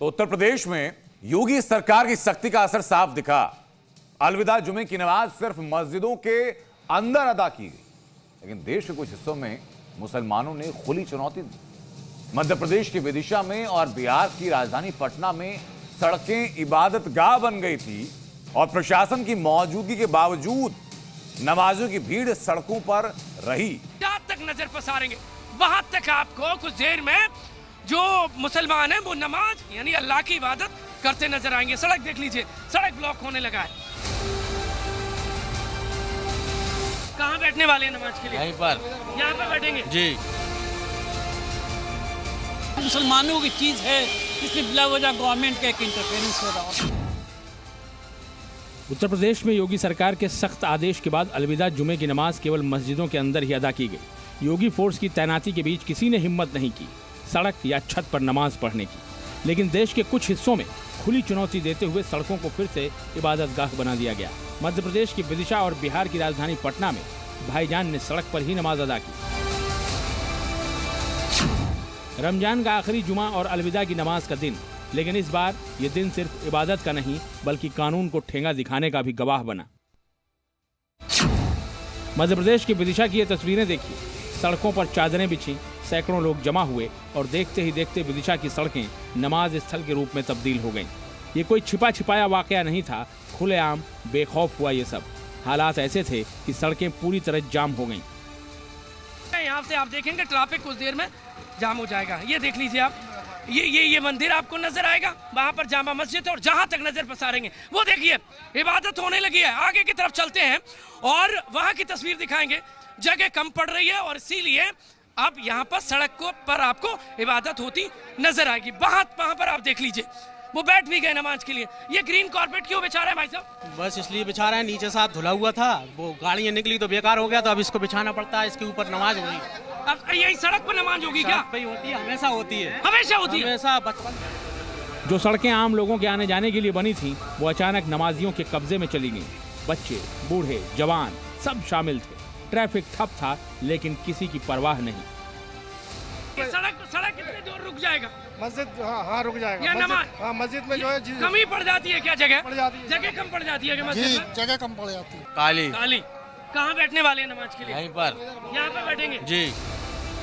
तो उत्तर प्रदेश में योगी सरकार की सख्ती का असर साफ दिखा। अलविदा जुमे की नमाज सिर्फ मस्जिदों के अंदर अदा की गई, लेकिन देश के कुछ हिस्सों में मुसलमानों ने खुली चुनौती दी। मध्य प्रदेश के विदिशा में और बिहार की राजधानी पटना में सड़कें इबादतगाह बन गई थी और प्रशासन की मौजूदगी के बावजूद नमाजियों की भीड़ सड़कों पर रही। जहां तक नजर पसारेंगे वहां तक आपको कुछ देर में जो मुसलमान हैं वो नमाज यानी अल्लाह की इबादत करते नजर आएंगे। सड़क देख लीजिए, सड़क ब्लॉक होने लगा है। कहाँ बैठने वाले हैं नमाज के लिए? यहीं पर, यहाँ पे बैठेंगे जी। मुसलमानों की चीज है, इसमें बिला वजह गवर्नमेंट का एक इंटरफेरेंस हो रहा है। उत्तर प्रदेश में योगी सरकार के सख्त आदेश के बाद अलविदा जुमे की नमाज केवल मस्जिदों के अंदर ही अदा की गई। योगी फोर्स की तैनाती के बीच किसी ने हिम्मत नहीं की सड़क या छत पर नमाज पढ़ने की, लेकिन देश के कुछ हिस्सों में खुली चुनौती देते हुए सड़कों को फिर से इबादतगाह बना दिया गया। मध्य प्रदेश की विदिशा और बिहार की राजधानी पटना में भाईजान ने सड़क पर ही नमाज अदा की। रमजान का आखिरी जुमा और अलविदा की नमाज का दिन, लेकिन इस बार ये दिन सिर्फ इबादत का नहीं बल्कि कानून को ठेंगा दिखाने का भी गवाह बना। मध्य प्रदेश की विदिशा की ये तस्वीरें देखिए। सड़कों पर चादरें बिछी, सैकड़ों लोग जमा हुए और देखते ही देखते विदिशा की सड़कें नमाज स्थल के रूप में तब्दील हो गईं। ये कोई छिपा छिपाया वाकया नहीं था, खुलेआम बेखौफ हुआ ये सब। हालात ऐसे थे कि सड़कें पूरी तरह जाम हो गईं। यहाँ से आप देखेंगे ट्रैफिक कुछ देर में जाम हो जाएगा। ये देख लीजिए आप, ये मंदिर आपको नजर आएगा, वहां पर जामा मस्जिद है और जहां तक नजर पसारेंगे वो देखिए इबादत होने लगी है। आगे की तरफ चलते हैं और वहां की तस्वीर दिखाएंगे। जगह कम पड़ रही है और इसीलिए अब यहाँ पर सड़क पर आपको इबादत होती नजर आएगी। वहां पर आप देख लीजिए वो बैठ भी गए नमाज के लिए। ये ग्रीन कारपेट क्यों बिछा रहा है भाई साहब? बस इसलिए बिछा रहे हैं, नीचे साथ धुला हुआ था, वो गाड़ियाँ निकली तो बेकार हो गया, तो अब इसको बिछाना पड़ता है। इसके ऊपर नमाज होगी। अब यही सड़क पर नमाज होगी क्या? सड़क पे ही होती है, हमेशा होती है, हमेशा होती है, हमेशा बचपन। जो सड़कें आम लोगों के आने जाने के लिए बनी थी वो अचानक नमाजियों के कब्जे में चली गईं। बच्चे, बूढ़े, जवान सब शामिल थे। ट्रैफिक ठप था लेकिन किसी की परवाह नहीं। सड़क कितनी दूर रुक जाएगा? मस्जिद हाँ रुक जाएगा। या नमाज हाँ मस्जिद में जो है कमी पड़ जाती है क्या? जगह पड़ जाती है, जगह कम पड़ जाती है क्या मस्जिद में? जगह कम पड़ जाती है। काली कहाँ बैठने वाले हैं नमाज के लिए? यहीं पर, यहाँ पे बैठेंगे जी।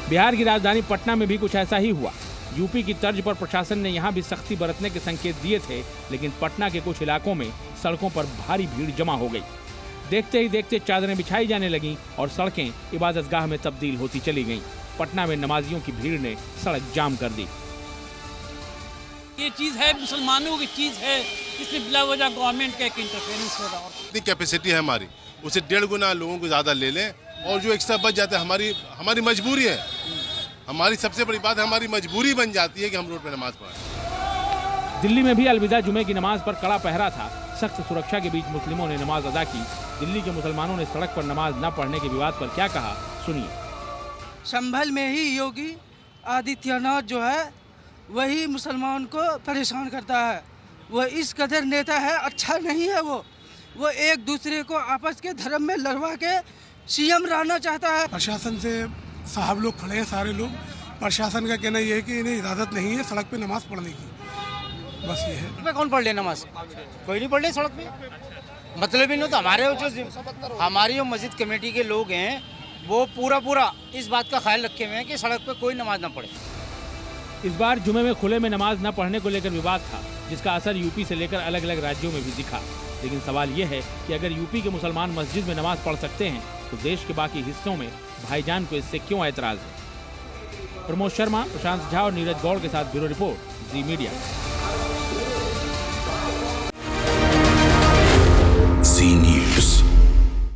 बिहार की राजधानी पटना में भी कुछ ऐसा ही हुआ। यूपी की तर्ज पर प्रशासन ने यहाँ भी सख्ती बरतने के संकेत दिए थे, लेकिन पटना के कुछ इलाकों में सड़कों पर भारी भीड़ जमा हो गई। देखते ही देखते चादरें बिछाई जाने लगीं और सड़कें इबादतगाह में तब्दील होती चली गईं। पटना में नमाजियों की भीड़ ने सड़क जाम कर दी। ये चीज है, मुसलमानों की चीज है, इसमें बिला वजह गवर्नमेंट का एक इंटरफेरेंस हो रहा है। इतनी कैपेसिटी है हमारी, उसे 1.5 गुना लोगों को ज़्यादा ले लें और जो एक्स्ट्रा बच जाता है हमारी मजबूरी है। हमारी सबसे बड़ी बात है, हमारी मजबूरी बन जाती है कि हम रोड पर नमाज पढ़ें। दिल्ली में भी अलविदा जुमे की नमाज पर कड़ा पहरा था। सख्त सुरक्षा के बीच मुस्लिमों ने नमाज अदा की। दिल्ली के मुसलमानों ने सड़क पर नमाज न पढ़ने के विवाद पर क्या कहा, सुनिए। संभल में ही योगी आदित्यनाथ जो है वही मुसलमान को परेशान करता है। वो इस कदर नेता है, अच्छा नहीं है। वो एक दूसरे को आपस के धर्म में लड़वा के सीएम रहना चाहता है। प्रशासन से साहब लोग खड़े हैं, सारे लोग। प्रशासन का कहना ये है कि इन्हें इजाज़त नहीं है सड़क पे नमाज पढ़ने की, बस ये है। कौन पढ़ ले नमाज? कोई नहीं पढ़ ले सड़क पे। मतलब ही नहीं तो हमारी जो मस्जिद कमेटी के लोग हैं वो पूरा इस बात का ख्याल रखे हुए हैं कि सड़क पे कोई नमाज ना पढ़े। इस बार जुमे में खुले में नमाज न पढ़ने को लेकर विवाद था, जिसका असर यूपी से लेकर अलग अलग राज्यों में भी दिखा। लेकिन सवाल यह है कि अगर यूपी के मुसलमान मस्जिद में नमाज पढ़ सकते हैं तो देश के बाकी हिस्सों में भाईजान को इससे क्यों ऐतराज है? प्रमोद शर्मा, प्रशांत झा और नीरज गौड़ के साथ ब्यूरो रिपोर्ट, जी मीडिया।